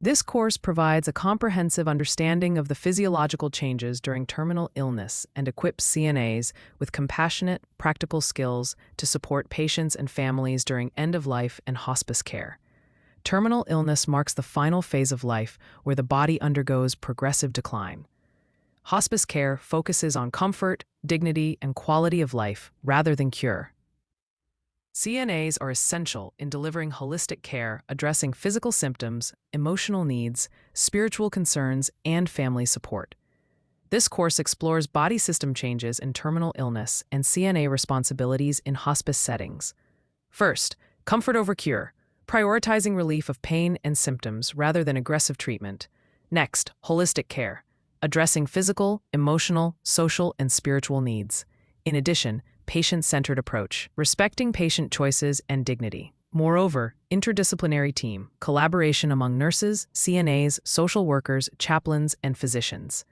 This course provides a comprehensive understanding of the physiological changes during terminal illness and equips CNAs with compassionate, practical skills to support patients and families during end-of-life and hospice care. Terminal illness marks the final phase of life where the body undergoes progressive decline. Hospice care focuses on comfort, dignity, and quality of life rather than cure. CNAs are essential in delivering holistic care addressing physical symptoms, emotional needs, spiritual concerns, and family support. This course explores body system changes in terminal illness and CNA responsibilities in hospice settings. First, comfort over cure, prioritizing relief of pain and symptoms rather than aggressive treatment. Next, holistic care, addressing physical, emotional, social, and spiritual needs. In addition, patient-centered approach, respecting patient choices and dignity. Moreover, interdisciplinary team, collaboration among nurses, CNAs, social workers, chaplains, and physicians.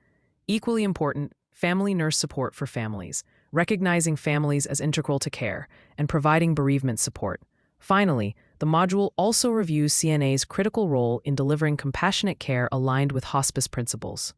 Equally important, family nurse support for families, recognizing families as integral to care, and providing bereavement support. Finally, the module also reviews CNA's critical role in delivering compassionate care aligned with hospice principles.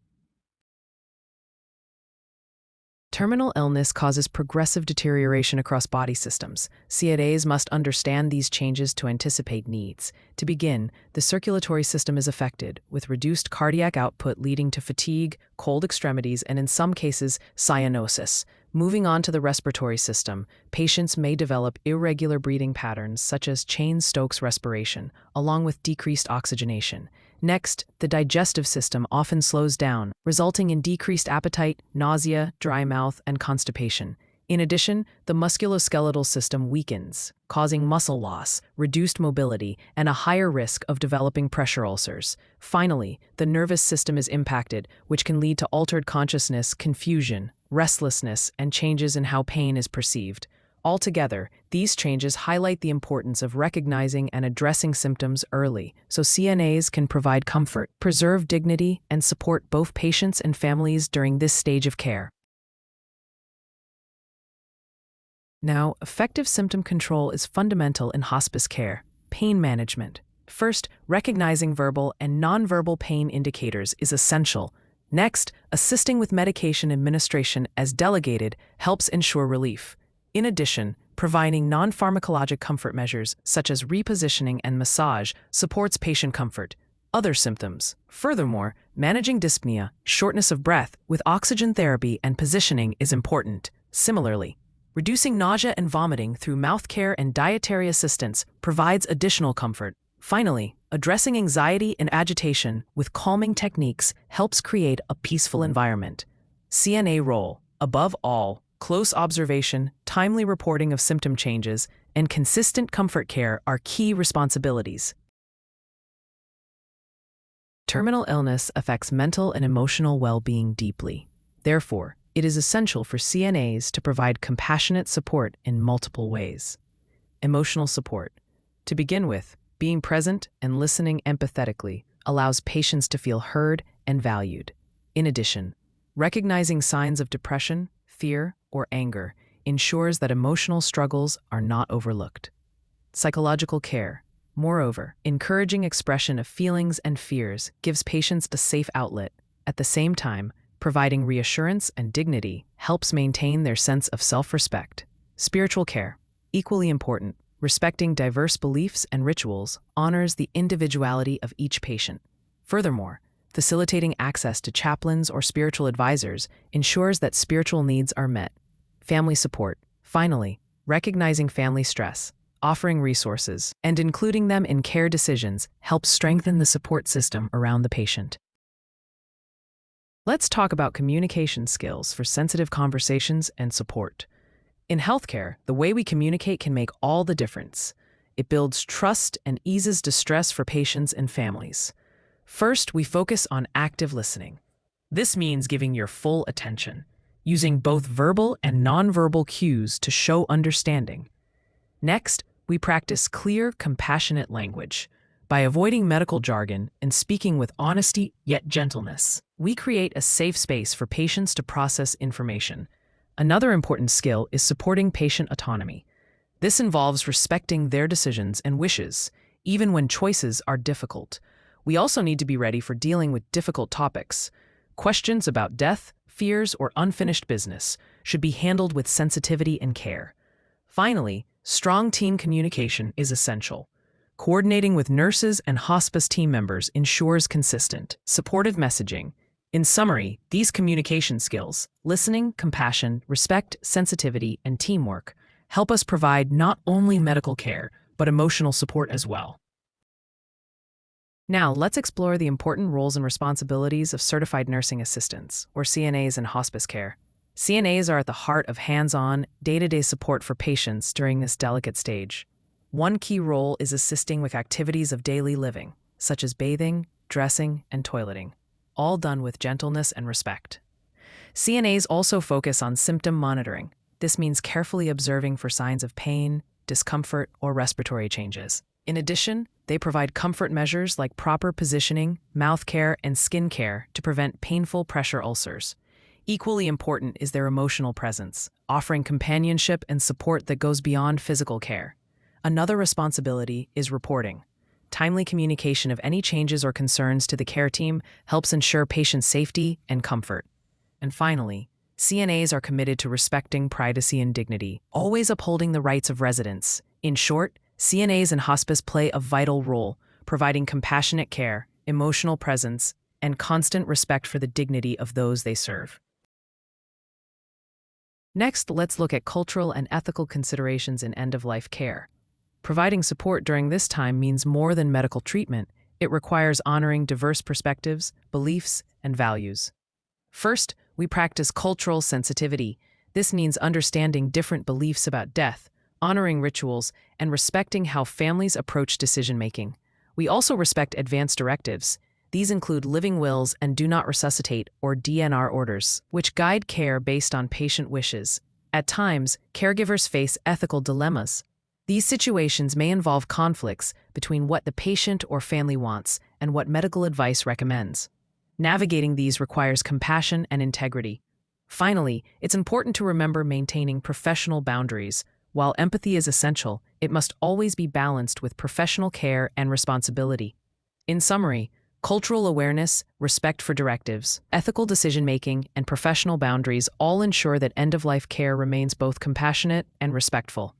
Terminal illness causes progressive deterioration across body systems. CNAs must understand these changes to anticipate needs. To begin, the circulatory system is affected, with reduced cardiac output leading to fatigue, cold extremities, and in some cases, cyanosis. Moving on to the respiratory system, patients may develop irregular breathing patterns such as Cheyne-Stokes respiration, along with decreased oxygenation. Next, the digestive system often slows down, resulting in decreased appetite, nausea, dry mouth, and constipation. In addition, the musculoskeletal system weakens, causing muscle loss, reduced mobility, and a higher risk of developing pressure ulcers. Finally, the nervous system is impacted, which can lead to altered consciousness, confusion, restlessness, and changes in how pain is perceived. Altogether, these changes highlight the importance of recognizing and addressing symptoms early, so CNAs can provide comfort, preserve dignity, and support both patients and families during this stage of care. Now, effective symptom control is fundamental in hospice care. Pain management. First, recognizing verbal and nonverbal pain indicators is essential. Next, assisting with medication administration as delegated helps ensure relief. In addition, providing non-pharmacologic comfort measures such as repositioning and massage supports patient comfort. Other symptoms. Furthermore, managing dyspnea, shortness of breath, with oxygen therapy and positioning is important. Similarly, reducing nausea and vomiting through mouth care and dietary assistance provides additional comfort. Finally, addressing anxiety and agitation with calming techniques helps create a peaceful environment. CNA role, above all, close observation, timely reporting of symptom changes, and consistent comfort care are key responsibilities. Terminal illness affects mental and emotional well-being deeply. Therefore, it is essential for CNAs to provide compassionate support in multiple ways. Emotional support. To begin with, being present and listening empathetically allows patients to feel heard and valued. In addition, recognizing signs of depression, fear, or anger ensures that emotional struggles are not overlooked. Psychological care. Moreover, encouraging expression of feelings and fears gives patients a safe outlet. At the same time, providing reassurance and dignity helps maintain their sense of self-respect. Spiritual care. Equally important, respecting diverse beliefs and rituals honors the individuality of each patient. Furthermore, facilitating access to chaplains or spiritual advisors ensures that spiritual needs are met. Family support. Finally, recognizing family stress, offering resources, and including them in care decisions helps strengthen the support system around the patient. Let's talk about communication skills for sensitive conversations and support. In healthcare, the way we communicate can make all the difference. It builds trust and eases distress for patients and families. First, we focus on active listening. This means giving your full attention, using both verbal and nonverbal cues to show understanding. Next, we practice clear, compassionate language. By avoiding medical jargon and speaking with honesty yet gentleness, we create a safe space for patients to process information. Another important skill is supporting patient autonomy. This involves respecting their decisions and wishes, even when choices are difficult. We also need to be ready for dealing with difficult topics. Questions about death, fears, or unfinished business should be handled with sensitivity and care. Finally, strong team communication is essential. Coordinating with nurses and hospice team members ensures consistent, supportive messaging. In summary, these communication skills, listening, compassion, respect, sensitivity, and teamwork, help us provide not only medical care, but emotional support as well. Now, let's explore the important roles and responsibilities of certified nursing assistants, or CNAs, in hospice care. CNAs are at the heart of hands-on, day-to-day support for patients during this delicate stage. One key role is assisting with activities of daily living, such as bathing, dressing, and toileting, all done with gentleness and respect. CNAs also focus on symptom monitoring. This means carefully observing for signs of pain, discomfort, or respiratory changes. In addition, they provide comfort measures like proper positioning, mouth care, and skin care to prevent painful pressure ulcers. Equally important is their emotional presence, offering companionship and support that goes beyond physical care. Another responsibility is reporting. Timely communication of any changes or concerns to the care team helps ensure patient safety and comfort. And finally, CNAs are committed to respecting privacy and dignity, always upholding the rights of residents. In short, CNAs in hospice play a vital role, providing compassionate care, emotional presence, and constant respect for the dignity of those they serve. Next, let's look at cultural and ethical considerations in end-of-life care. Providing support during this time means more than medical treatment. It requires honoring diverse perspectives, beliefs, and values. First, we practice cultural sensitivity. This means understanding different beliefs about death, honoring rituals, and respecting how families approach decision-making. We also respect advance directives. These include living wills and do not resuscitate, or DNR orders, which guide care based on patient wishes. At times, caregivers face ethical dilemmas. These situations may involve conflicts between what the patient or family wants and what medical advice recommends. Navigating these requires compassion and integrity. Finally, it's important to remember maintaining professional boundaries. While empathy is essential, it must always be balanced with professional care and responsibility. In summary, cultural awareness, respect for directives, ethical decision-making, and professional boundaries all ensure that end-of-life care remains both compassionate and respectful.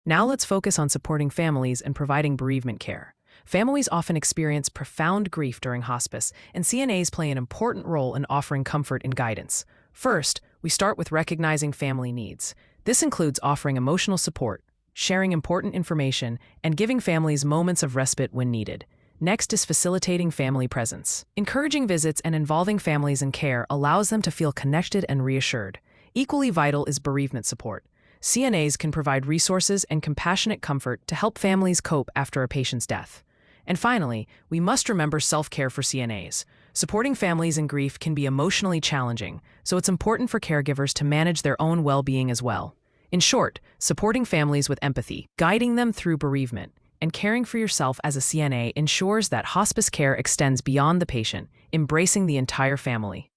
Now let's focus on supporting families and providing bereavement care. Families often experience profound grief during hospice, and CNAs play an important role in offering comfort and guidance. First, we start with recognizing family needs. This includes offering emotional support, sharing important information, and giving families moments of respite when needed. Next is facilitating family presence. Encouraging visits and involving families in care allows them to feel connected and reassured. Equally vital is bereavement support. CNAs can provide resources and compassionate comfort to help families cope after a patient's death. And finally, we must remember self-care for CNAs. Supporting families in grief can be emotionally challenging, so it's important for caregivers to manage their own well-being as well. In short, supporting families with empathy, guiding them through bereavement, and caring for yourself as a CNA ensures that hospice care extends beyond the patient, embracing the entire family.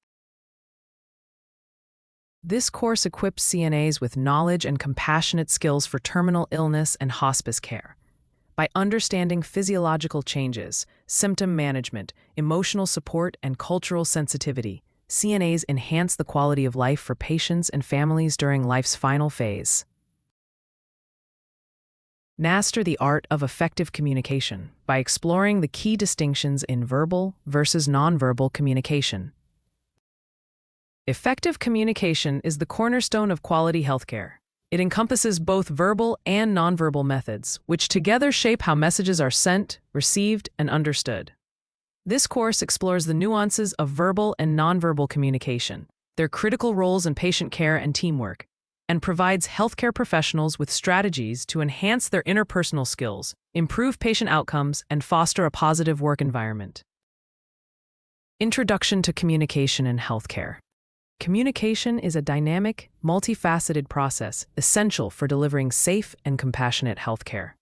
This course equips CNAs with knowledge and compassionate skills for terminal illness and hospice care. By understanding physiological changes, symptom management, emotional support, and cultural sensitivity, CNAs enhance the quality of life for patients and families during life's final phase. Master the art of effective communication by exploring the key distinctions in verbal versus nonverbal communication. Effective communication is the cornerstone of quality healthcare. It encompasses both verbal and nonverbal methods, which together shape how messages are sent, received, and understood. This course explores the nuances of verbal and nonverbal communication, their critical roles in patient care and teamwork, and provides healthcare professionals with strategies to enhance their interpersonal skills, improve patient outcomes, and foster a positive work environment. Introduction to communication in healthcare. Communication is a dynamic, multifaceted process essential for delivering safe and compassionate healthcare.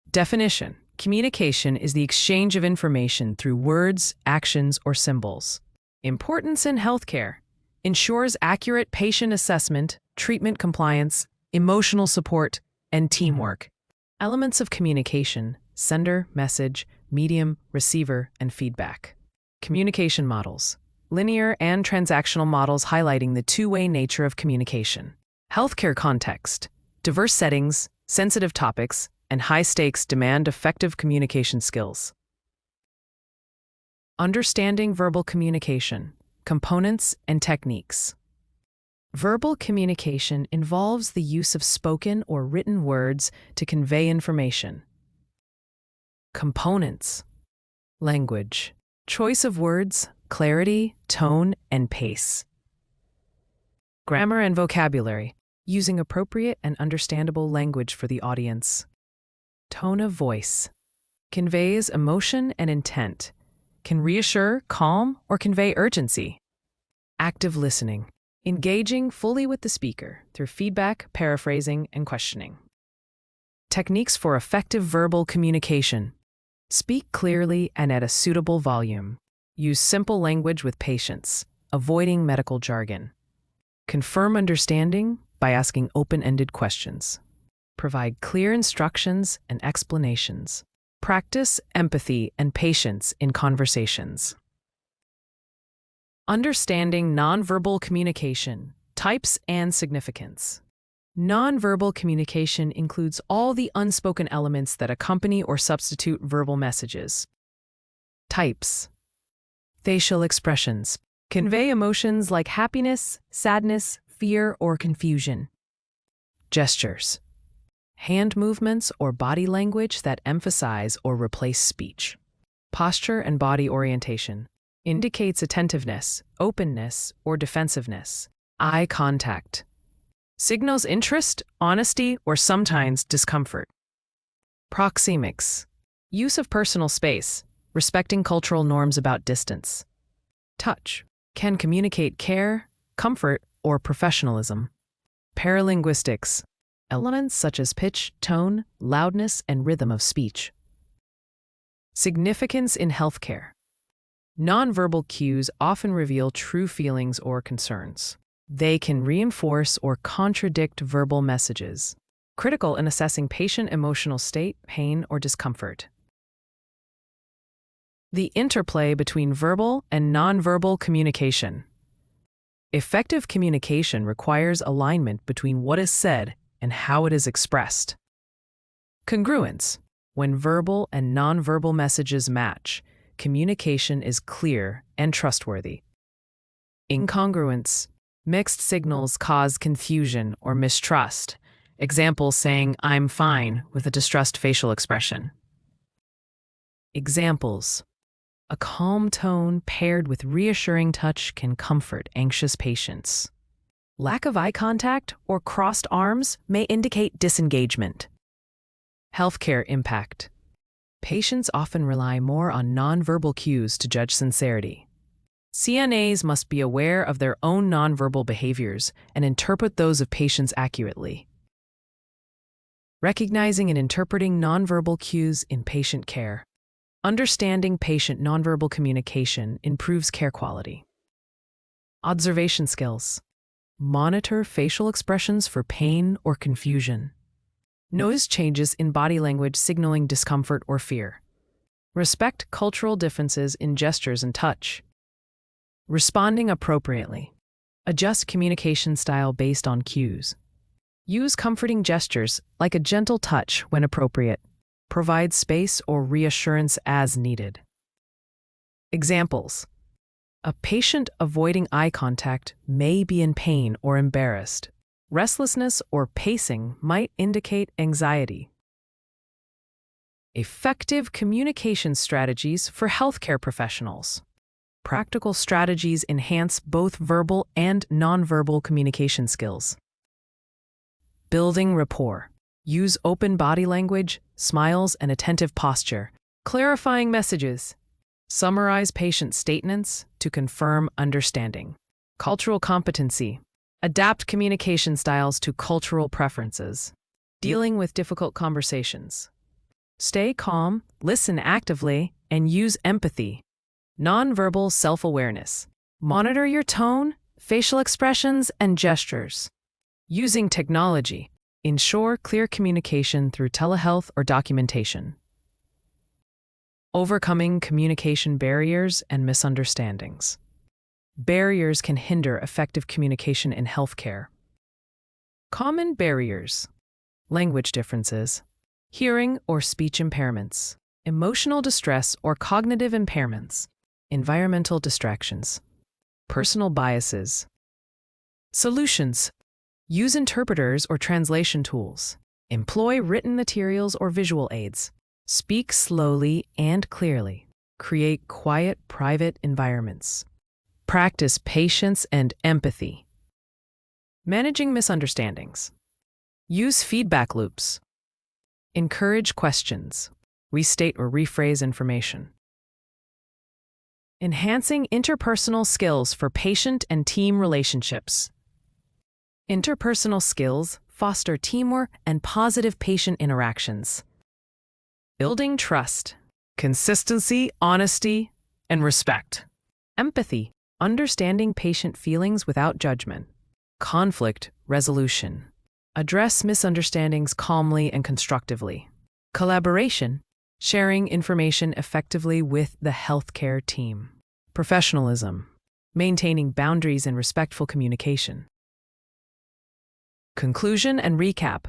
Definition: communication is the exchange of information through words, actions, or symbols. Importance in healthcare: ensures accurate patient assessment, treatment compliance, emotional support, and teamwork. Elements of communication: sender, message, medium, receiver, and feedback. Communication models. Linear and transactional models highlighting the two-way nature of communication. Healthcare context. Diverse settings, sensitive topics, and high stakes demand effective communication skills. Understanding verbal communication, components and techniques. Verbal communication involves the use of spoken or written words to convey information. Components. Language. Choice of words, clarity, tone, and pace. Grammar and vocabulary. Using appropriate and understandable language for the audience. Tone of voice. Conveys emotion and intent. Can reassure, calm, or convey urgency. Active listening. Engaging fully with the speaker through feedback, paraphrasing, and questioning. Techniques for effective verbal communication. Speak clearly and at a suitable volume. Use simple language with patience, avoiding medical jargon. Confirm understanding by asking open-ended questions. Provide clear instructions and explanations. Practice empathy and patience in conversations. Understanding nonverbal communication, types and significance. Nonverbal communication includes all the unspoken elements that accompany or substitute verbal messages. Types. Facial expressions. Convey emotions like happiness, sadness, fear, or confusion. Gestures. Hand movements or body language that emphasize or replace speech. Posture and body orientation. Indicates attentiveness, openness, or defensiveness. Eye contact. Signals interest, honesty, or sometimes discomfort. Proxemics. Use of personal space, respecting cultural norms about distance. Touch. Can communicate care, comfort, or professionalism. Paralinguistics. Elements such as pitch, tone, loudness, and rhythm of speech. Significance in healthcare. Nonverbal cues often reveal true feelings or concerns. They can reinforce or contradict verbal messages. Critical in assessing patient emotional state, pain, or discomfort. The interplay between verbal and nonverbal communication. Effective communication requires alignment between what is said and how it is expressed. Congruence. When verbal and nonverbal messages match, communication is clear and trustworthy. Incongruence. Mixed signals cause confusion or mistrust. Examples saying, "I'm fine," with a distressed facial expression. Examples. A calm tone paired with reassuring touch can comfort anxious patients. Lack of eye contact or crossed arms may indicate disengagement. Healthcare impact. Patients often rely more on nonverbal cues to judge sincerity. CNAs must be aware of their own nonverbal behaviors and interpret those of patients accurately. Recognizing and interpreting nonverbal cues in patient care. Understanding patient nonverbal communication improves care quality. Observation skills. Monitor facial expressions for pain or confusion. Notice changes in body language signaling discomfort or fear. Respect cultural differences in gestures and touch. Responding appropriately. Adjust communication style based on cues. Use comforting gestures like a gentle touch when appropriate. Provide space or reassurance as needed. Examples. A patient avoiding eye contact may be in pain or embarrassed. Restlessness or pacing might indicate anxiety. Effective communication strategies for healthcare professionals. Practical strategies enhance both verbal and nonverbal communication skills. Building rapport. Use open body language, smiles, and attentive posture. Clarifying messages. Summarize patient statements to confirm understanding. Cultural competency. Adapt communication styles to cultural preferences. Dealing with difficult conversations. Stay calm, listen actively, and use empathy. Nonverbal self-awareness. Monitor your tone, facial expressions, and gestures. Using technology. Ensure clear communication through telehealth or documentation. Overcoming communication barriers and misunderstandings. Barriers can hinder effective communication in healthcare. Common barriers: language differences, hearing or speech impairments, emotional distress or cognitive impairments, environmental distractions, personal biases. Solutions: use interpreters or translation tools, employ written materials or visual aids, speak slowly and clearly, create quiet, private environments, practice patience and empathy. Managing misunderstandings: use feedback loops, encourage questions, restate or rephrase information. Enhancing interpersonal skills for patient and team relationships. Interpersonal skills foster teamwork and positive patient interactions. Building trust, consistency, honesty, and respect. Empathy, understanding patient feelings without judgment. Conflict resolution, address misunderstandings calmly and constructively. Collaboration, sharing information effectively with the healthcare team. Professionalism, maintaining boundaries and respectful communication. Conclusion and recap.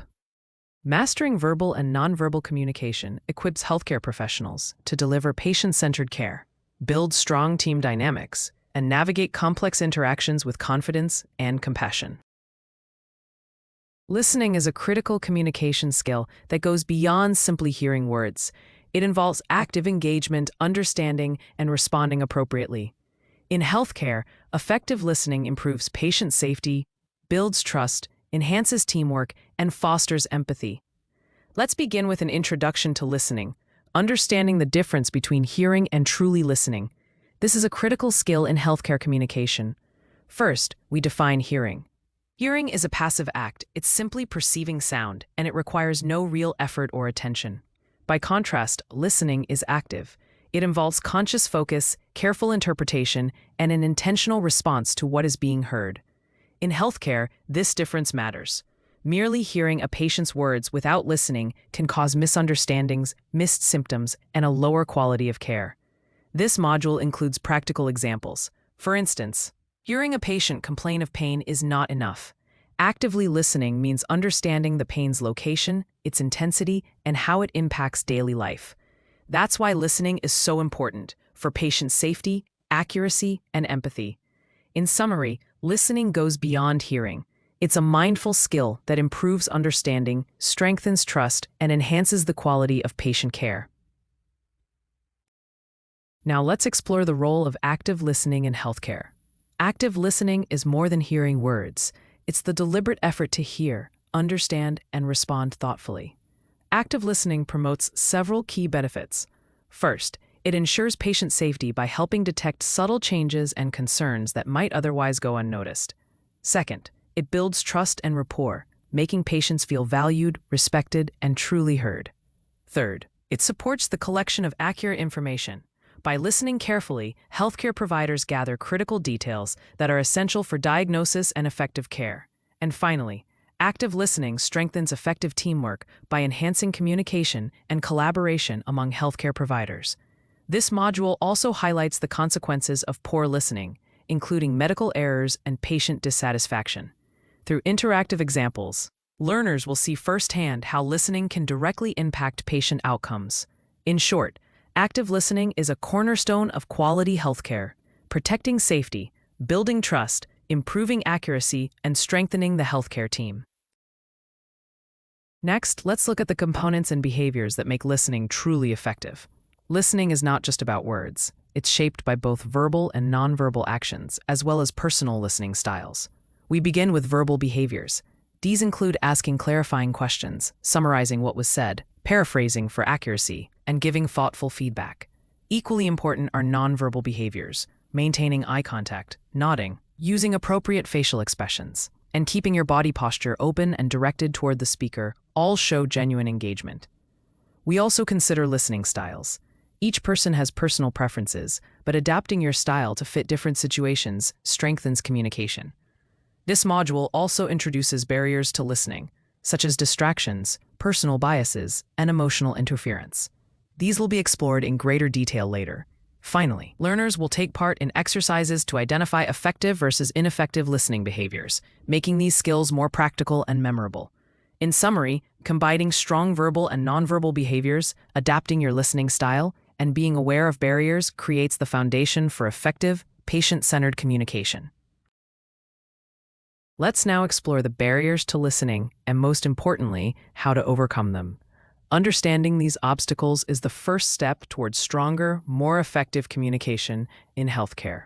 Mastering verbal and nonverbal communication equips healthcare professionals to deliver patient-centered care, build strong team dynamics, and navigate complex interactions with confidence and compassion. Listening is a critical communication skill that goes beyond simply hearing words. It involves active engagement, understanding, and responding appropriately. In healthcare, effective listening improves patient safety, builds trust, enhances teamwork, and fosters empathy. Let's begin with an introduction to listening, understanding the difference between hearing and truly listening. This is a critical skill in healthcare communication. First, we define hearing. Hearing is a passive act. It's simply perceiving sound, and it requires no real effort or attention. By contrast, listening is active. It involves conscious focus, careful interpretation, and an intentional response to what is being heard. In healthcare, this difference matters. Merely hearing a patient's words without listening can cause misunderstandings, missed symptoms, and a lower quality of care. This module includes practical examples. For instance, hearing a patient complain of pain is not enough. Actively listening means understanding the pain's location, its intensity, and how it impacts daily life. That's why listening is so important for patient safety, accuracy, and empathy. In summary, listening goes beyond hearing. It's a mindful skill that improves understanding, strengthens trust, and enhances the quality of patient care. Now let's explore the role of active listening in healthcare. Active listening is more than hearing words. It's the deliberate effort to hear, understand, and respond thoughtfully. Active listening promotes several key benefits. First, it ensures patient safety by helping detect subtle changes and concerns that might otherwise go unnoticed. Second, it builds trust and rapport, making patients feel valued, respected, and truly heard. Third, it supports the collection of accurate information. By listening carefully, healthcare providers gather critical details that are essential for diagnosis and effective care. And finally, active listening strengthens effective teamwork by enhancing communication and collaboration among healthcare providers. This module also highlights the consequences of poor listening, including medical errors and patient dissatisfaction. Through interactive examples, learners will see firsthand how listening can directly impact patient outcomes. In short, active listening is a cornerstone of quality healthcare, protecting safety, building trust, improving accuracy, and strengthening the healthcare team. Next, let's look at the components and behaviors that make listening truly effective. Listening is not just about words. It's shaped by both verbal and nonverbal actions, as well as personal listening styles. We begin with verbal behaviors. These include asking clarifying questions, summarizing what was said, paraphrasing for accuracy, and giving thoughtful feedback. Equally important are nonverbal behaviors, maintaining eye contact, nodding, using appropriate facial expressions, and keeping your body posture open and directed toward the speaker all show genuine engagement. We also consider listening styles. Each person has personal preferences, but adapting your style to fit different situations strengthens communication. This module also introduces barriers to listening, such as distractions, personal biases, and emotional interference. These will be explored in greater detail later. Finally, learners will take part in exercises to identify effective versus ineffective listening behaviors, making these skills more practical and memorable. In summary, combining strong verbal and nonverbal behaviors, adapting your listening style, and being aware of barriers creates the foundation for effective, patient-centered communication. Let's now explore the barriers to listening and, most importantly, how to overcome them. Understanding these obstacles is the first step towards stronger, more effective communication in healthcare.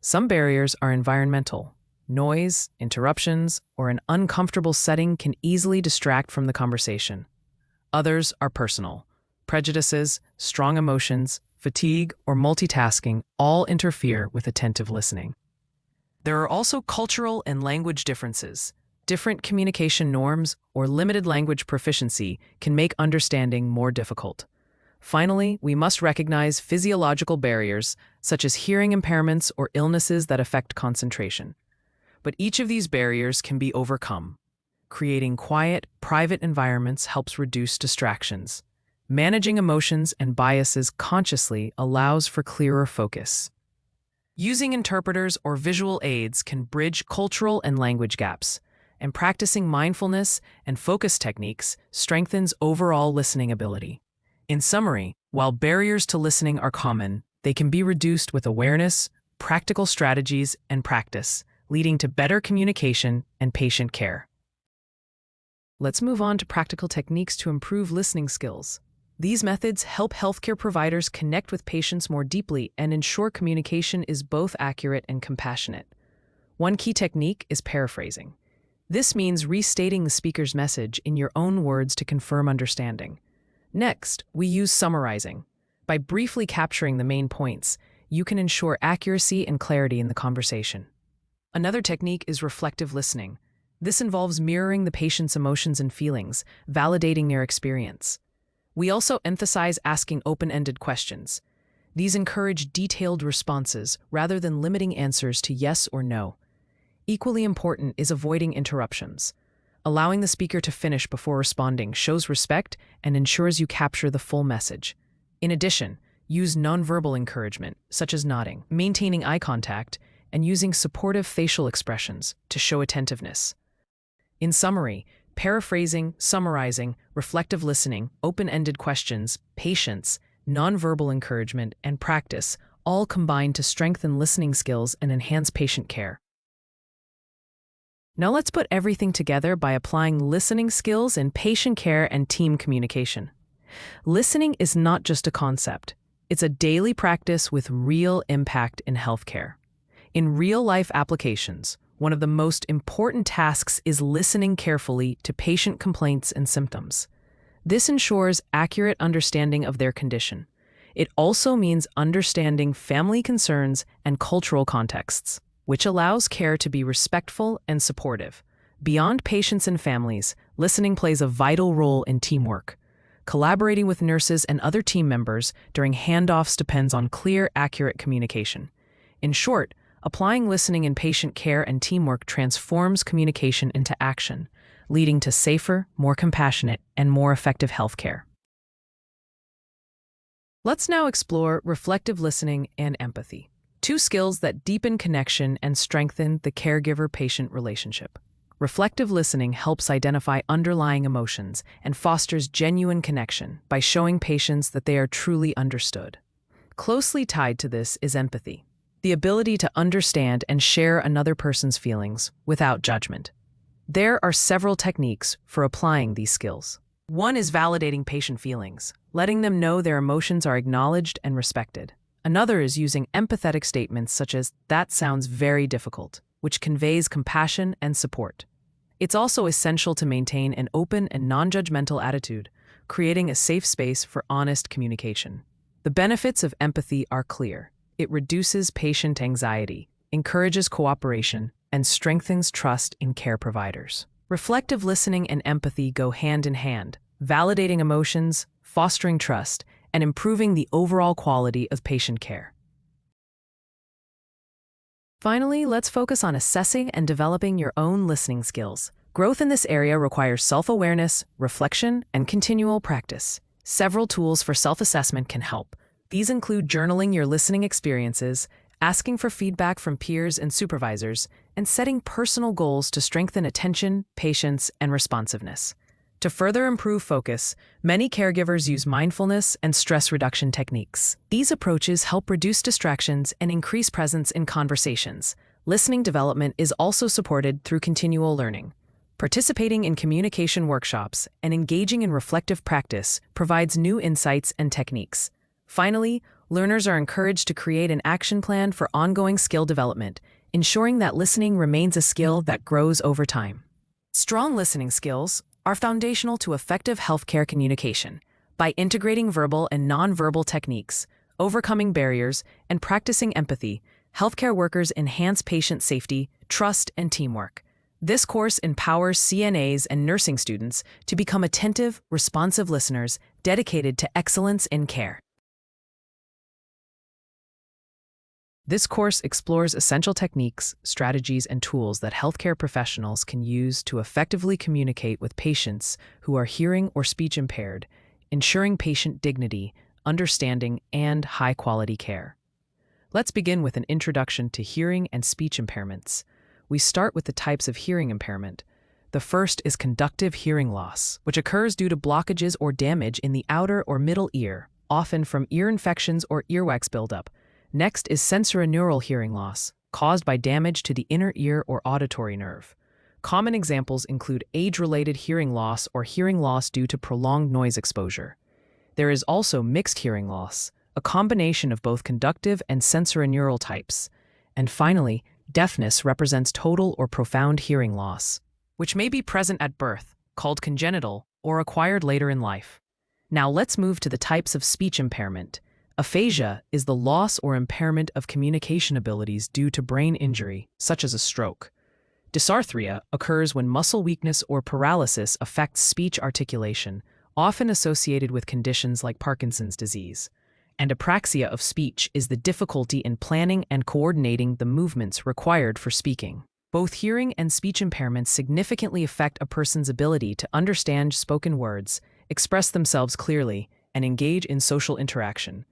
Some barriers are environmental. Noise, interruptions, or an uncomfortable setting can easily distract from the conversation. Others are personal. Prejudices, strong emotions, fatigue, or multitasking all interfere with attentive listening. There are also cultural and language differences. Different communication norms or limited language proficiency can make understanding more difficult. Finally, we must recognize physiological barriers, such as hearing impairments or illnesses that affect concentration. But each of these barriers can be overcome. Creating quiet, private environments helps reduce distractions. Managing emotions and biases consciously allows for clearer focus. Using interpreters or visual aids can bridge cultural and language gaps, and practicing mindfulness and focus techniques strengthens overall listening ability. In summary, while barriers to listening are common, they can be reduced with awareness, practical strategies, and practice, leading to better communication and patient care. Let's move on to practical techniques to improve listening skills. These methods help healthcare providers connect with patients more deeply and ensure communication is both accurate and compassionate. One key technique is paraphrasing. This means restating the speaker's message in your own words to confirm understanding. Next, we use summarizing. By briefly capturing the main points, you can ensure accuracy and clarity in the conversation. Another technique is reflective listening. This involves mirroring the patient's emotions and feelings, validating their experience. We also emphasize asking open-ended questions. These encourage detailed responses rather than limiting answers to yes or no. Equally important is avoiding interruptions. Allowing the speaker to finish before responding shows respect and ensures you capture the full message. In addition, use nonverbal encouragement, such as nodding, maintaining eye contact, and using supportive facial expressions to show attentiveness. In summary, paraphrasing, summarizing, reflective listening, open-ended questions, patience, nonverbal encouragement, and practice all combine to strengthen listening skills and enhance patient care. Now let's put everything together by applying listening skills in patient care and team communication. Listening is not just a concept. It's a daily practice with real impact in healthcare. In real-life applications, one of the most important tasks is listening carefully to patient complaints and symptoms. This ensures accurate understanding of their condition. It also means understanding family concerns and cultural contexts, which allows care to be respectful and supportive. Beyond patients and families, listening plays a vital role in teamwork. Collaborating with nurses and other team members during handoffs depends on clear, accurate communication. In short, applying listening in patient care and teamwork transforms communication into action, leading to safer, more compassionate, and more effective healthcare. Let's now explore reflective listening and empathy, two skills that deepen connection and strengthen the caregiver-patient relationship. Reflective listening helps identify underlying emotions and fosters genuine connection by showing patients that they are truly understood. Closely tied to this is empathy, the ability to understand and share another person's feelings without judgment. There are several techniques for applying these skills. One is validating patient feelings, letting them know their emotions are acknowledged and respected. Another is using empathetic statements such as, "That sounds very difficult," which conveys compassion and support. It's also essential to maintain an open and non-judgmental attitude, creating a safe space for honest communication. The benefits of empathy are clear. It reduces patient anxiety, encourages cooperation, and strengthens trust in care providers. Reflective listening and empathy go hand in hand, validating emotions, fostering trust, and improving the overall quality of patient care. Finally, let's focus on assessing and developing your own listening skills. Growth in this area requires self-awareness, reflection, and continual practice. Several tools for self-assessment can help. These include journaling your listening experiences, asking for feedback from peers and supervisors, and setting personal goals to strengthen attention, patience, and responsiveness. To further improve focus, many caregivers use mindfulness and stress reduction techniques. These approaches help reduce distractions and increase presence in conversations. Listening development is also supported through continual learning. Participating in communication workshops and engaging in reflective practice provides new insights and techniques. Finally, learners are encouraged to create an action plan for ongoing skill development, ensuring that listening remains a skill that grows over time. Strong listening skills are foundational to effective healthcare communication. By integrating verbal and nonverbal techniques, overcoming barriers, and practicing empathy, healthcare workers enhance patient safety, trust, and teamwork. This course empowers CNAs and nursing students to become attentive, responsive listeners dedicated to excellence in care. This course explores essential techniques, strategies, and tools that healthcare professionals can use to effectively communicate with patients who are hearing or speech impaired, ensuring patient dignity, understanding, and high-quality care. Let's begin with an introduction to hearing and speech impairments. We start with the types of hearing impairment. The first is conductive hearing loss, which occurs due to blockages or damage in the outer or middle ear, often from ear infections or earwax buildup. Next is sensorineural hearing loss, caused by damage to the inner ear or auditory nerve. Common examples include age-related hearing loss or hearing loss due to prolonged noise exposure. There is also mixed hearing loss, a combination of both conductive and sensorineural types. And finally, deafness represents total or profound hearing loss, which may be present at birth, called congenital, or acquired later in life. Now let's move to the types of speech impairment. Aphasia is the loss or impairment of communication abilities due to brain injury, such as a stroke. Dysarthria occurs when muscle weakness or paralysis affects speech articulation, often associated with conditions like Parkinson's disease. And apraxia of speech is the difficulty in planning and coordinating the movements required for speaking. Both hearing and speech impairments significantly affect a person's ability to understand spoken words, express themselves clearly, and engage in social interaction.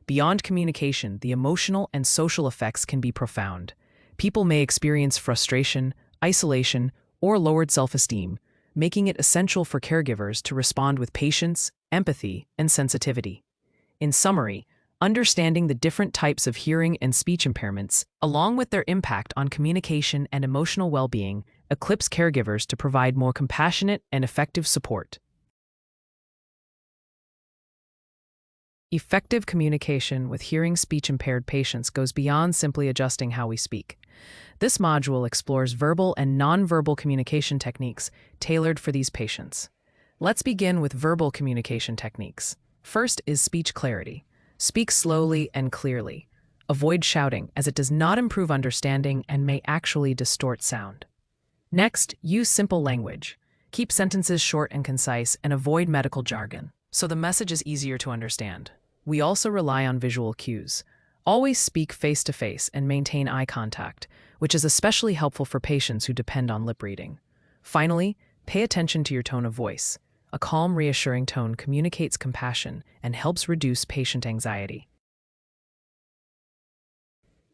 Beyond communication, the emotional and social effects can be profound. People may experience frustration, isolation, or lowered self-esteem, making it essential for caregivers to respond with patience, empathy, and sensitivity. In summary, understanding the different types of hearing and speech impairments, along with their impact on communication and emotional well-being, equips caregivers to provide more compassionate and effective support. Effective communication with hearing speech-impaired patients goes beyond simply adjusting how we speak. This module explores verbal and nonverbal communication techniques tailored for these patients. Let's begin with verbal communication techniques. First is speech clarity. Speak slowly and clearly. Avoid shouting, as it does not improve understanding and may actually distort sound. Next, use simple language. Keep sentences short and concise and avoid medical jargon, so the message is easier to understand. We also rely on visual cues. Always speak face-to-face and maintain eye contact, which is especially helpful for patients who depend on lip reading. Finally, pay attention to your tone of voice. A calm, reassuring tone communicates compassion and helps reduce patient anxiety.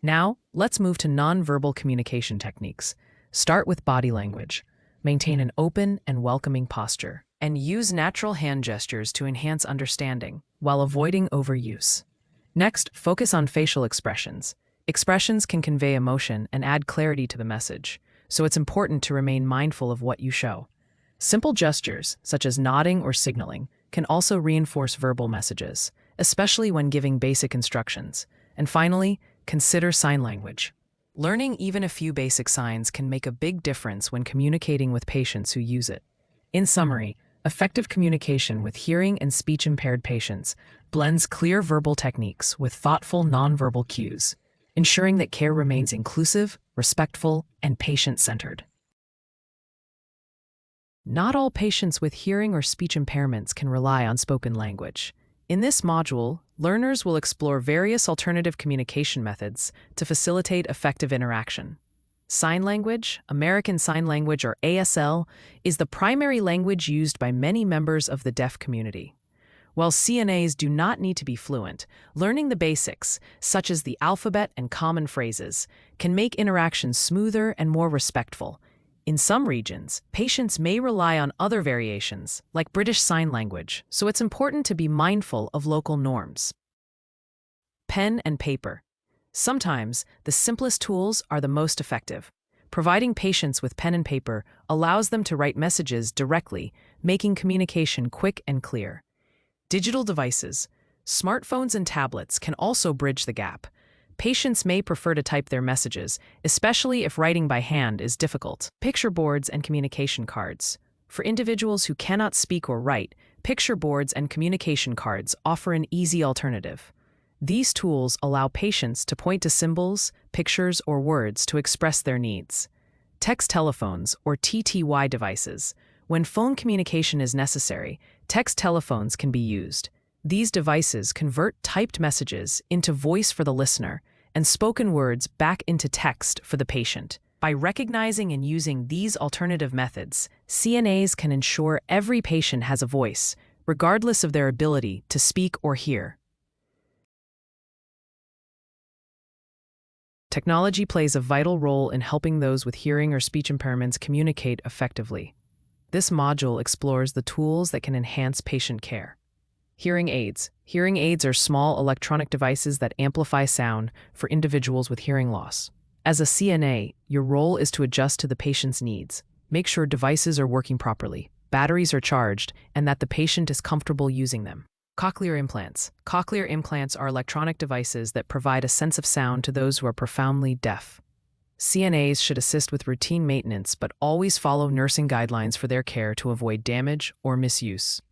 Now, let's move to nonverbal communication techniques. Start with body language. Maintain an open and welcoming posture, and use natural hand gestures to enhance understanding while avoiding overuse. Next, focus on facial expressions. Expressions can convey emotion and add clarity to the message, so it's important to remain mindful of what you show. Simple gestures, such as nodding or signaling, can also reinforce verbal messages, especially when giving basic instructions. And finally, consider sign language. Learning even a few basic signs can make a big difference when communicating with patients who use it. In summary, effective communication with hearing and speech-impaired patients blends clear verbal techniques with thoughtful nonverbal cues, ensuring that care remains inclusive, respectful, and patient-centered. Not all patients with hearing or speech impairments can rely on spoken language. In this module, learners will explore various alternative communication methods to facilitate effective interaction. Sign language, American Sign Language or ASL, is the primary language used by many members of the deaf community. While CNAs do not need to be fluent, learning the basics, such as the alphabet and common phrases, can make interactions smoother and more respectful. In some regions, patients may rely on other variations, like British Sign Language, so it's important to be mindful of local norms. Pen and paper. Sometimes, the simplest tools are the most effective. Providing patients with pen and paper allows them to write messages directly, making communication quick and clear. Digital devices, smartphones and tablets can also bridge the gap. Patients may prefer to type their messages, especially if writing by hand is difficult. Picture boards and communication cards. For individuals who cannot speak or write, picture boards and communication cards offer an easy alternative. These tools allow patients to point to symbols, pictures, or words to express their needs. Text telephones, or TTY devices. When phone communication is necessary, text telephones can be used. These devices convert typed messages into voice for the listener and spoken words back into text for the patient. By recognizing and using these alternative methods, CNAs can ensure every patient has a voice, regardless of their ability to speak or hear. Technology plays a vital role in helping those with hearing or speech impairments communicate effectively. This module explores the tools that can enhance patient care. Hearing aids. Hearing aids are small electronic devices that amplify sound for individuals with hearing loss. As a CNA, your role is to adjust to the patient's needs. Make sure devices are working properly, batteries are charged, and that the patient is comfortable using them. Cochlear implants. Cochlear implants are electronic devices that provide a sense of sound to those who are profoundly deaf. CNAs should assist with routine maintenance but always follow nursing guidelines for their care to avoid damage or misuse.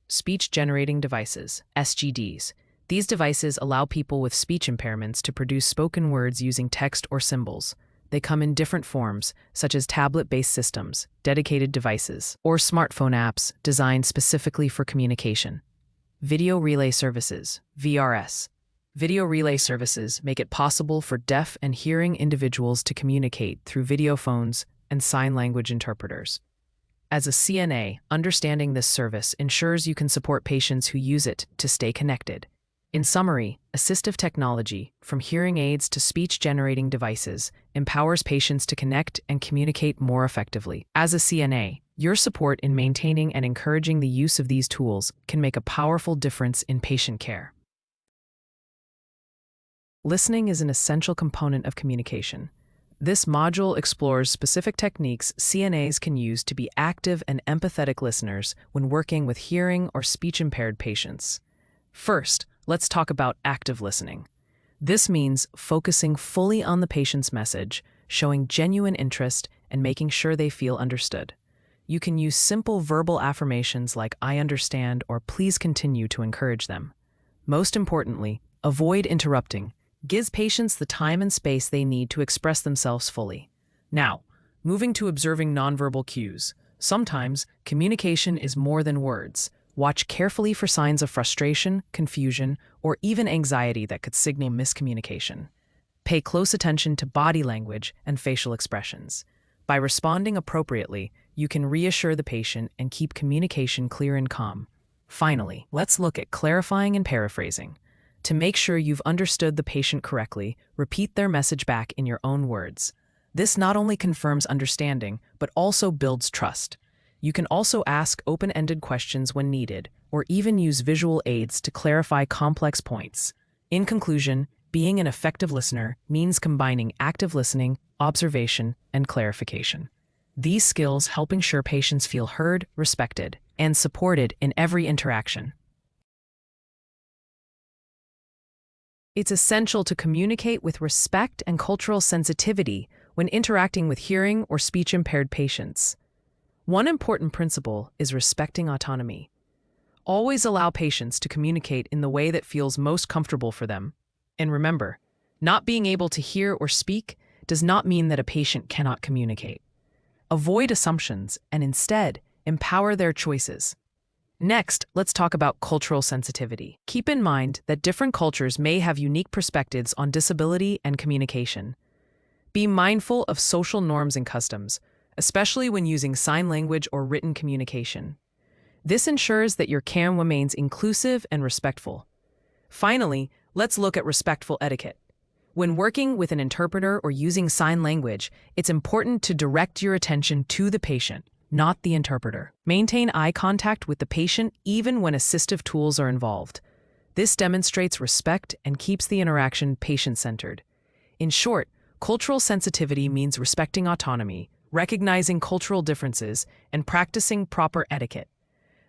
Speech-generating devices, SGDs. These devices allow people with speech impairments to produce spoken words using text or symbols. They come in different forms, such as tablet-based systems, dedicated devices, or smartphone apps designed specifically for communication. Video relay services, VRS. Video relay services make it possible for deaf and hearing individuals to communicate through video phones and sign language interpreters. As a CNA, understanding this service ensures you can support patients who use it to stay connected. In summary, assistive technology, from hearing aids to speech-generating devices, empowers patients to connect and communicate more effectively. As a CNA, your support in maintaining and encouraging the use of these tools can make a powerful difference in patient care. Listening is an essential component of communication. This module explores specific techniques CNAs can use to be active and empathetic listeners when working with hearing or speech-impaired patients. First, let's talk about active listening. This means focusing fully on the patient's message, showing genuine interest, and making sure they feel understood. You can use simple verbal affirmations like "I understand" or "Please continue" to encourage them. Most importantly, avoid interrupting. Gives patients the time and space they need to express themselves fully. Now, moving to observing nonverbal cues. Sometimes, communication is more than words. Watch carefully for signs of frustration, confusion, or even anxiety that could signal miscommunication. Pay close attention to body language and facial expressions. By responding appropriately, you can reassure the patient and keep communication clear and calm. Finally, let's look at clarifying and paraphrasing. To make sure you've understood the patient correctly, repeat their message back in your own words. This not only confirms understanding, but also builds trust. You can also ask open-ended questions when needed, or even use visual aids to clarify complex points. In conclusion, being an effective listener means combining active listening, observation, and clarification. These skills help ensure patients feel heard, respected, and supported in every interaction. It's essential to communicate with respect and cultural sensitivity when interacting with hearing or speech-impaired patients. One important principle is respecting autonomy. Always allow patients to communicate in the way that feels most comfortable for them. And remember, not being able to hear or speak does not mean that a patient cannot communicate. Avoid assumptions and instead empower their choices. Next, let's talk about cultural sensitivity. Keep in mind that different cultures may have unique perspectives on disability and communication. Be mindful of social norms and customs, especially when using sign language or written communication. This ensures that your care remains inclusive and respectful. Finally, let's look at respectful etiquette. When working with an interpreter or using sign language, it's important to direct your attention to the patient, not the interpreter. Maintain eye contact with the patient even when assistive tools are involved. This demonstrates respect and keeps the interaction patient-centered. In short, cultural sensitivity means respecting autonomy, recognizing cultural differences, and practicing proper etiquette.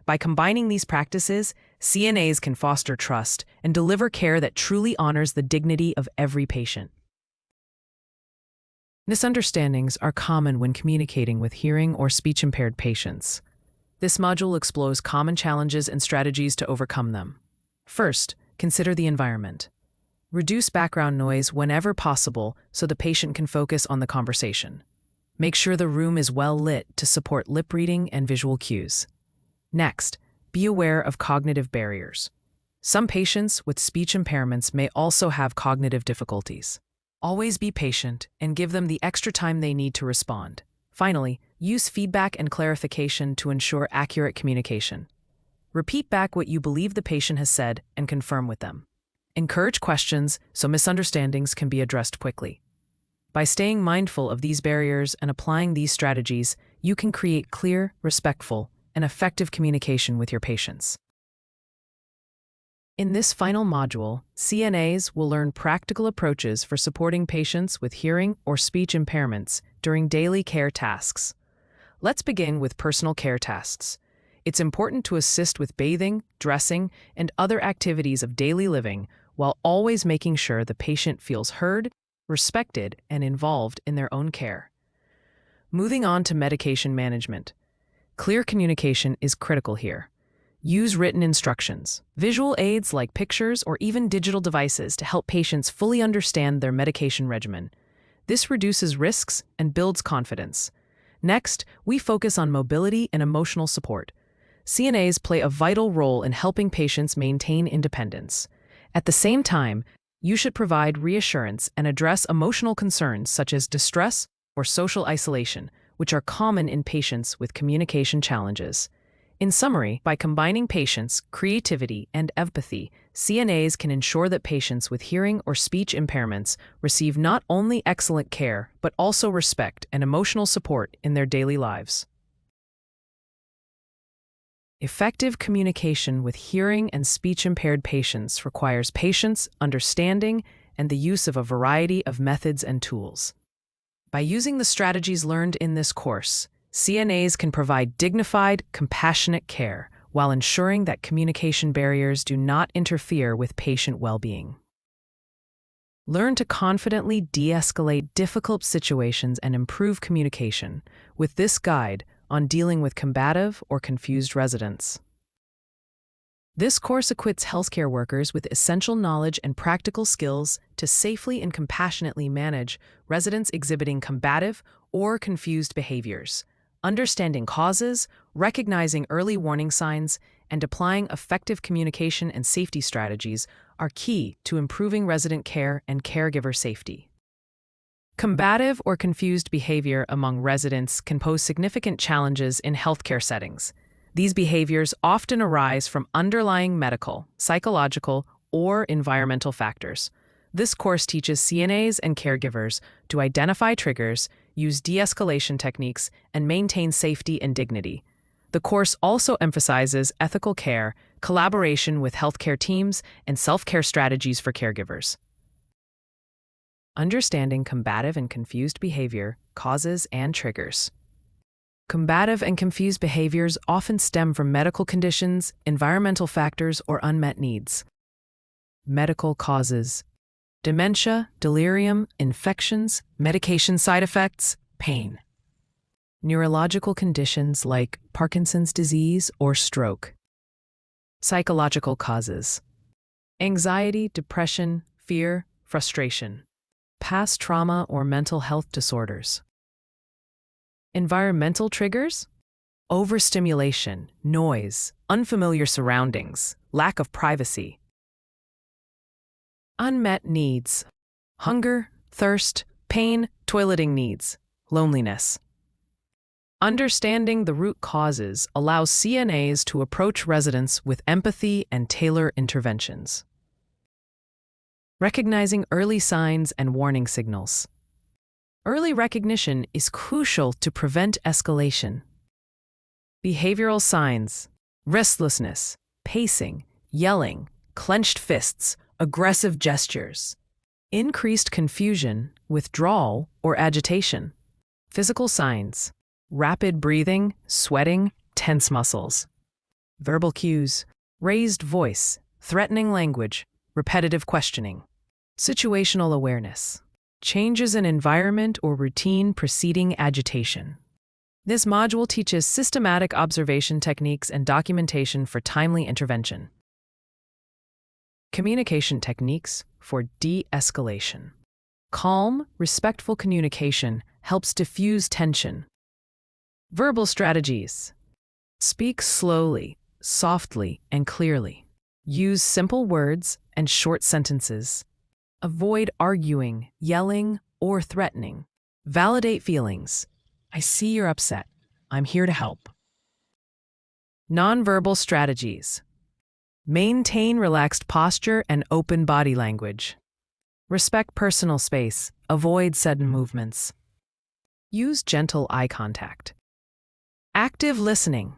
By combining these practices, CNAs can foster trust and deliver care that truly honors the dignity of every patient. Misunderstandings are common when communicating with hearing or speech-impaired patients. This module explores common challenges and strategies to overcome them. First, consider the environment. Reduce background noise whenever possible so the patient can focus on the conversation. Make sure the room is well lit to support lip reading and visual cues. Next, be aware of cognitive barriers. Some patients with speech impairments may also have cognitive difficulties. Always be patient and give them the extra time they need to respond. Finally, use feedback and clarification to ensure accurate communication. Repeat back what you believe the patient has said and confirm with them. Encourage questions so misunderstandings can be addressed quickly. By staying mindful of these barriers and applying these strategies, you can create clear, respectful, and effective communication with your patients. In this final module, CNAs will learn practical approaches for supporting patients with hearing or speech impairments during daily care tasks. Let's begin with personal care tasks. It's important to assist with bathing, dressing, and other activities of daily living while always making sure the patient feels heard, respected, and involved in their own care. Moving on to medication management. Clear communication is critical here. Use written instructions, visual aids like pictures or even digital devices to help patients fully understand their medication regimen. This reduces risks and builds confidence. Next, we focus on mobility and emotional support. CNAs play a vital role in helping patients maintain independence. At the same time, you should provide reassurance and address emotional concerns such as distress or social isolation, which are common in patients with communication challenges. In summary, by combining patience, creativity, and empathy, CNAs can ensure that patients with hearing or speech impairments receive not only excellent care, but also respect and emotional support in their daily lives. Effective communication with hearing and speech-impaired patients requires patience, understanding, and the use of a variety of methods and tools. By using the strategies learned in this course, CNAs can provide dignified, compassionate care while ensuring that communication barriers do not interfere with patient well-being. Learn to confidently de-escalate difficult situations and improve communication with this guide on dealing with combative or confused residents. This course equips healthcare workers with essential knowledge and practical skills to safely and compassionately manage residents exhibiting combative or confused behaviors. Understanding causes, recognizing early warning signs, and applying effective communication and safety strategies are key to improving resident care and caregiver safety. Combative or confused behavior among residents can pose significant challenges in healthcare settings. These behaviors often arise from underlying medical, psychological, or environmental factors. This course teaches CNAs and caregivers to identify triggers, use de-escalation techniques, and maintain safety and dignity. The course also emphasizes ethical care, collaboration with healthcare teams, and self-care strategies for caregivers. Understanding combative and confused behavior, causes, and triggers. Combative and confused behaviors often stem from medical conditions, environmental factors, or unmet needs. Medical causes: dementia, delirium, infections, medication side effects, pain. Neurological conditions like Parkinson's disease or stroke. Psychological causes: anxiety, depression, fear, frustration. Past trauma or mental health disorders. Environmental triggers: overstimulation, noise, unfamiliar surroundings, lack of privacy. Unmet needs: hunger, thirst, pain, toileting needs, loneliness. Understanding the root causes allows CNAs to approach residents with empathy and tailor interventions. Recognizing early signs and warning signals. Early recognition is crucial to prevent escalation. Behavioral signs: restlessness, pacing, yelling, clenched fists, aggressive gestures. Increased confusion, withdrawal, or agitation. Physical signs: rapid breathing, sweating, tense muscles. Verbal cues: raised voice, threatening language, repetitive questioning. Situational awareness: changes in environment or routine preceding agitation. This module teaches systematic observation techniques and documentation for timely intervention. Communication techniques for de-escalation. Calm, respectful communication helps diffuse tension. Verbal strategies: speak slowly, softly, and clearly. Use simple words and short sentences. Avoid arguing, yelling, or threatening. Validate feelings: I see you're upset. I'm here to help. Nonverbal strategies. Maintain relaxed posture and open body language. Respect personal space. Avoid sudden movements. Use gentle eye contact. Active listening.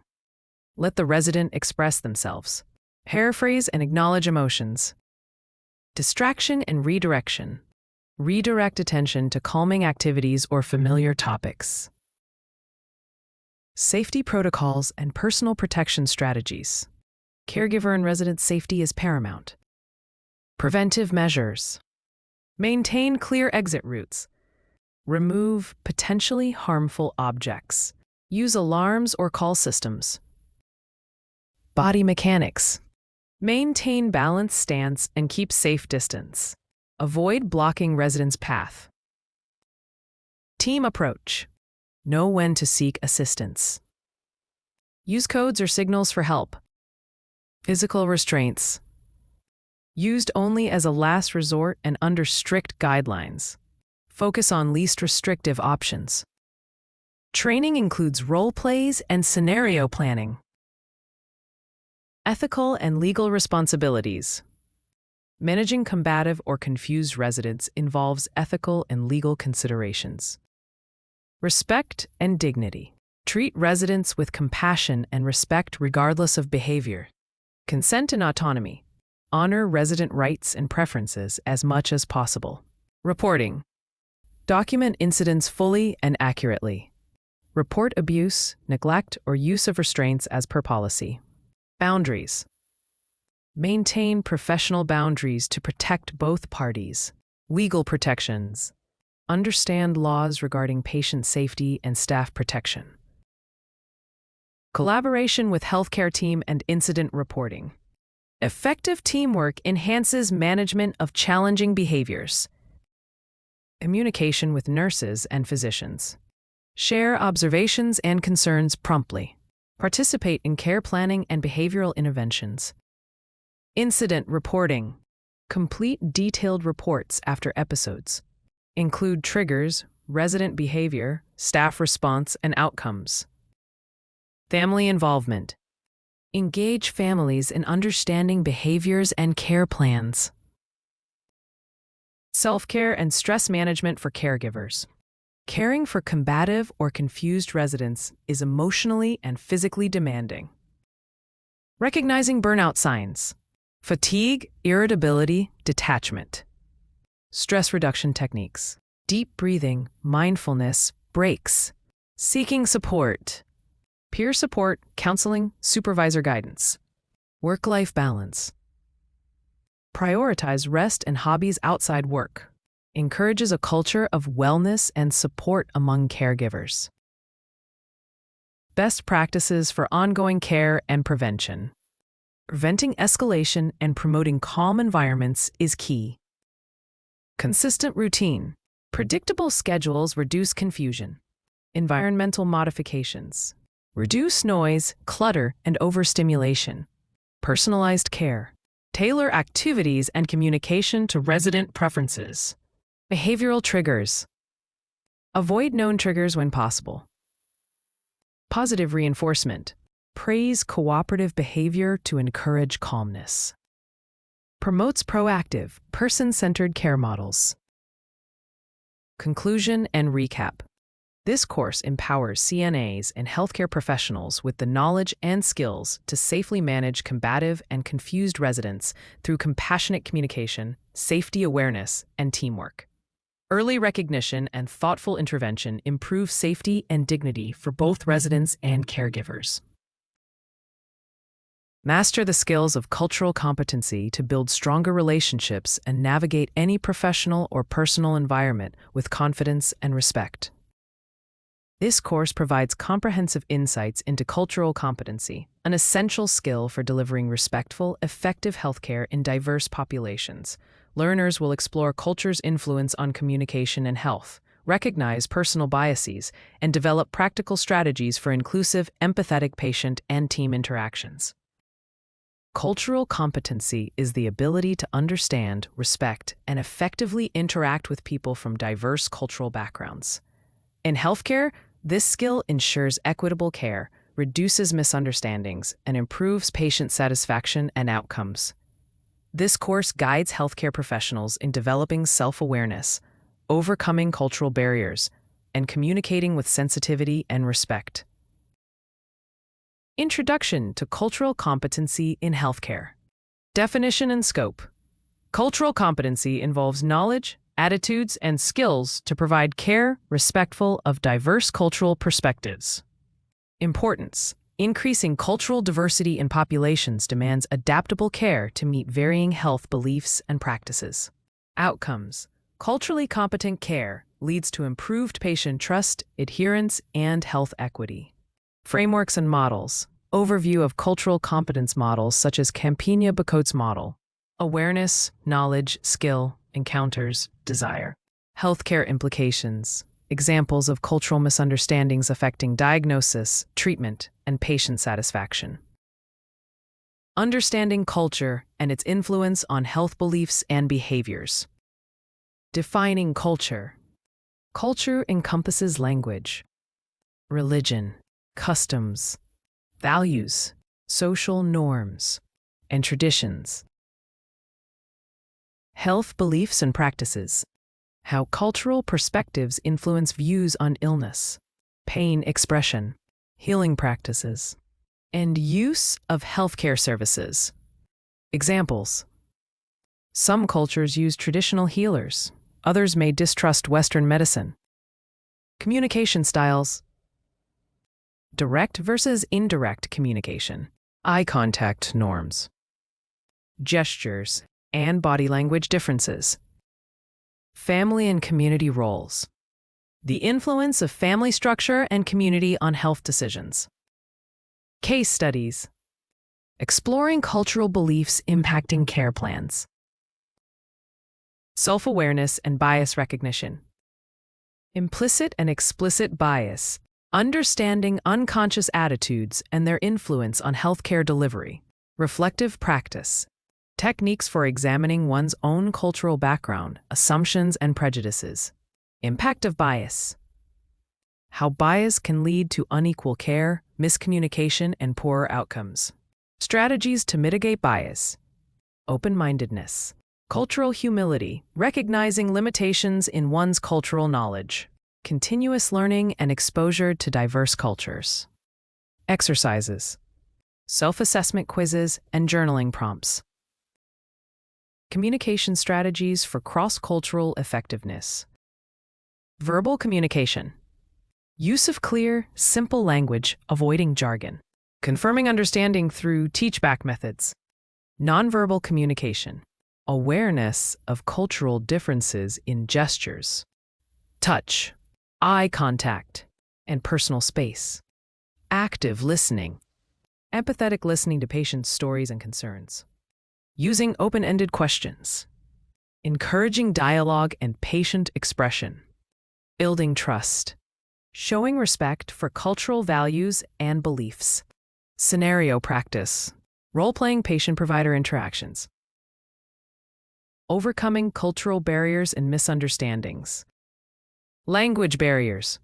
Let the resident express themselves. Paraphrase and acknowledge emotions. Distraction and redirection. Redirect attention to calming activities or familiar topics. Safety protocols and personal protection strategies. Caregiver and resident safety is paramount. Preventive measures. Maintain clear exit routes. Remove potentially harmful objects. Use alarms or call systems. Body mechanics. Maintain balanced stance and keep safe distance. Avoid blocking residents' path. Team approach. Know when to seek assistance. Use codes or signals for help. Physical restraints. Used only as a last resort and under strict guidelines. Focus on least restrictive options. Training includes role plays and scenario planning. Ethical and legal responsibilities. Managing combative or confused residents involves ethical and legal considerations. Respect and dignity. Treat residents with compassion and respect regardless of behavior. Consent and autonomy. Honor resident rights and preferences as much as possible. Reporting. Document incidents fully and accurately. Report abuse, neglect, or use of restraints as per policy. Boundaries. Maintain professional boundaries to protect both parties. Legal protections. Understand laws regarding patient safety and staff protection. Collaboration with healthcare team and incident reporting. Effective teamwork enhances management of challenging behaviors. Communication with nurses and physicians. Share observations and concerns promptly. Participate in care planning and behavioral interventions. Incident reporting. Complete detailed reports after episodes. Include triggers, resident behavior, staff response, and outcomes. Family involvement. Engage families in understanding behaviors and care plans. Self-care and stress management for caregivers. Caring for combative or confused residents is emotionally and physically demanding. Recognizing burnout signs. Fatigue, irritability, detachment. Stress reduction techniques. Deep breathing, mindfulness, breaks. Seeking support. Peer support, counseling, supervisor guidance. Work-life balance. Prioritize rest and hobbies outside work. Encourages a culture of wellness and support among caregivers. Best practices for ongoing care and prevention. Preventing escalation and promoting calm environments is key. Consistent routine. Predictable schedules reduce confusion. Environmental modifications. Reduce noise, clutter, and overstimulation. Personalized care. Tailor activities and communication to resident preferences. Behavioral triggers. Avoid known triggers when possible. Positive reinforcement. Praise cooperative behavior to encourage calmness. Promotes proactive, person-centered care models. Conclusion and recap. This course empowers CNAs and healthcare professionals with the knowledge and skills to safely manage combative and confused residents through compassionate communication, safety awareness, and teamwork. Early recognition and thoughtful intervention improve safety and dignity for both residents and caregivers. Master the skills of cultural competency to build stronger relationships and navigate any professional or personal environment with confidence and respect. This course provides comprehensive insights into cultural competency, an essential skill for delivering respectful, effective healthcare in diverse populations. Learners will explore culture's influence on communication and health, recognize personal biases, and develop practical strategies for inclusive, empathetic patient and team interactions. Cultural competency is the ability to understand, respect, and effectively interact with people from diverse cultural backgrounds. In healthcare, this skill ensures equitable care, reduces misunderstandings, and improves patient satisfaction and outcomes. This course guides healthcare professionals in developing self-awareness, overcoming cultural barriers, and communicating with sensitivity and respect. Introduction to Cultural Competency in Healthcare. Definition and scope. Cultural competency involves knowledge, attitudes, and skills to provide care respectful of diverse cultural perspectives. Importance. Increasing cultural diversity in populations demands adaptable care to meet varying health beliefs and practices. Outcomes. Culturally competent care leads to improved patient trust, adherence, and health equity. Frameworks and models. Overview of cultural competence models such as Campina-Bacot's model. Awareness, knowledge, skill, encounters, desire. Healthcare implications. Examples of cultural misunderstandings affecting diagnosis, treatment, and patient satisfaction. Understanding culture and its influence on health beliefs and behaviors. Defining culture. Culture encompasses language, religion, customs, values, social norms, and traditions. Health beliefs and practices. How cultural perspectives influence views on illness, pain expression, healing practices, and use of healthcare services. Examples. Some cultures use traditional healers. Others may distrust Western medicine. Communication styles. Direct versus indirect communication. Eye contact norms. Gestures and body language differences. Family and community roles. The influence of family structure and community on health decisions. Case studies. Exploring cultural beliefs impacting care plans. Self-awareness and bias recognition. Implicit and explicit bias. Understanding unconscious attitudes and their influence on healthcare delivery. Reflective practice. Techniques for examining one's own cultural background, assumptions, and prejudices. Impact of bias. How bias can lead to unequal care, miscommunication, and poorer outcomes. Strategies to mitigate bias. Open-mindedness. Cultural humility, recognizing limitations in one's cultural knowledge. Continuous learning and exposure to diverse cultures. Exercises. Self-assessment quizzes and journaling prompts. Communication strategies for cross-cultural effectiveness. Verbal communication. Use of clear, simple language, avoiding jargon. Confirming understanding through teach-back methods. Nonverbal communication. Awareness of cultural differences in gestures, touch, eye contact, and personal space. Active listening. Empathetic listening to patients' stories and concerns. Using open-ended questions. Encouraging dialogue and patient expression. Building trust. Showing respect for cultural values and beliefs. Scenario practice. Role-playing patient-provider interactions. Overcoming cultural barriers and misunderstandings. Language barriers.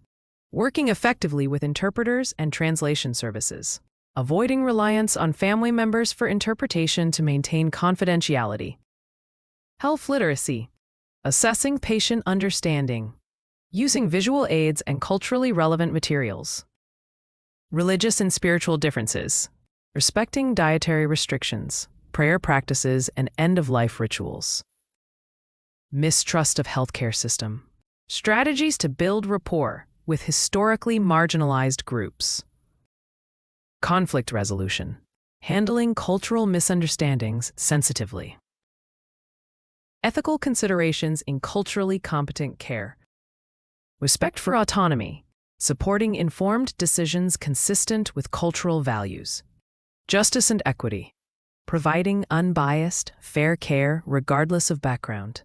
Working effectively with interpreters and translation services. Avoiding reliance on family members for interpretation to maintain confidentiality. Health literacy. Assessing patient understanding. Using visual aids and culturally relevant materials. Religious and spiritual differences. Respecting dietary restrictions, prayer practices, and end-of-life rituals. Mistrust of healthcare system. Strategies to build rapport with historically marginalized groups. Conflict resolution. Handling cultural misunderstandings sensitively. Ethical considerations in culturally competent care. Respect for autonomy. Supporting informed decisions consistent with cultural values. Justice and equity. Providing unbiased, fair care regardless of background.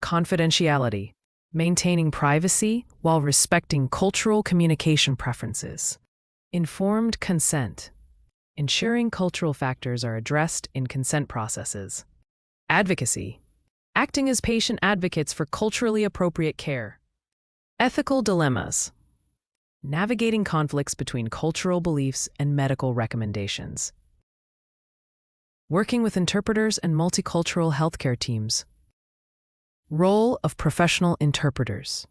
Confidentiality. Maintaining privacy while respecting cultural communication preferences. Informed consent. Ensuring cultural factors are addressed in consent processes. Advocacy. Acting as patient advocates for culturally appropriate care. Ethical dilemmas. Navigating conflicts between cultural beliefs and medical recommendations. Working with interpreters and multicultural healthcare teams. Role of professional interpreters.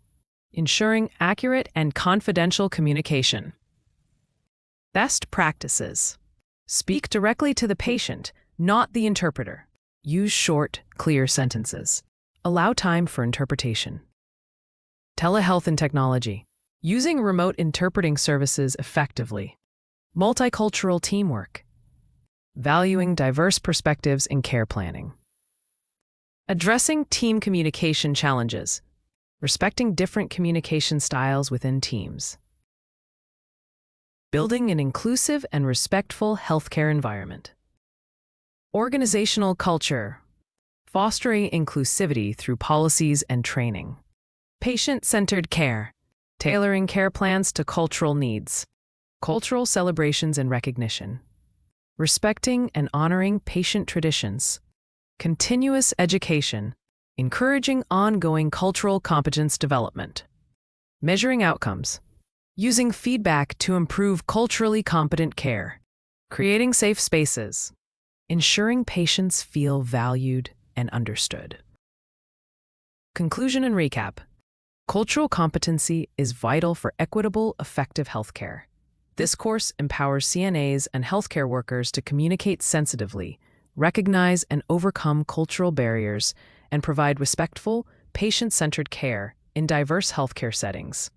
Ensuring accurate and confidential communication. Best practices. Speak directly to the patient, not the interpreter. Use short, clear sentences. Allow time for interpretation. Telehealth and technology. Using remote interpreting services effectively. Multicultural teamwork. Valuing diverse perspectives in care planning. Addressing team communication challenges. Respecting different communication styles within teams. Building an inclusive and respectful healthcare environment. Organizational culture. Fostering inclusivity through policies and training. Patient-centered care. Tailoring care plans to cultural needs. Cultural celebrations and recognition. Respecting and honoring patient traditions. Continuous education. Encouraging ongoing cultural competence development. Measuring outcomes. Using feedback to improve culturally competent care. Creating safe spaces. Ensuring patients feel valued and understood. Conclusion and recap. Cultural competency is vital for equitable, effective healthcare. This course empowers CNAs and healthcare workers to communicate sensitively, recognize and overcome cultural barriers, and provide respectful, patient-centered care in diverse healthcare settings.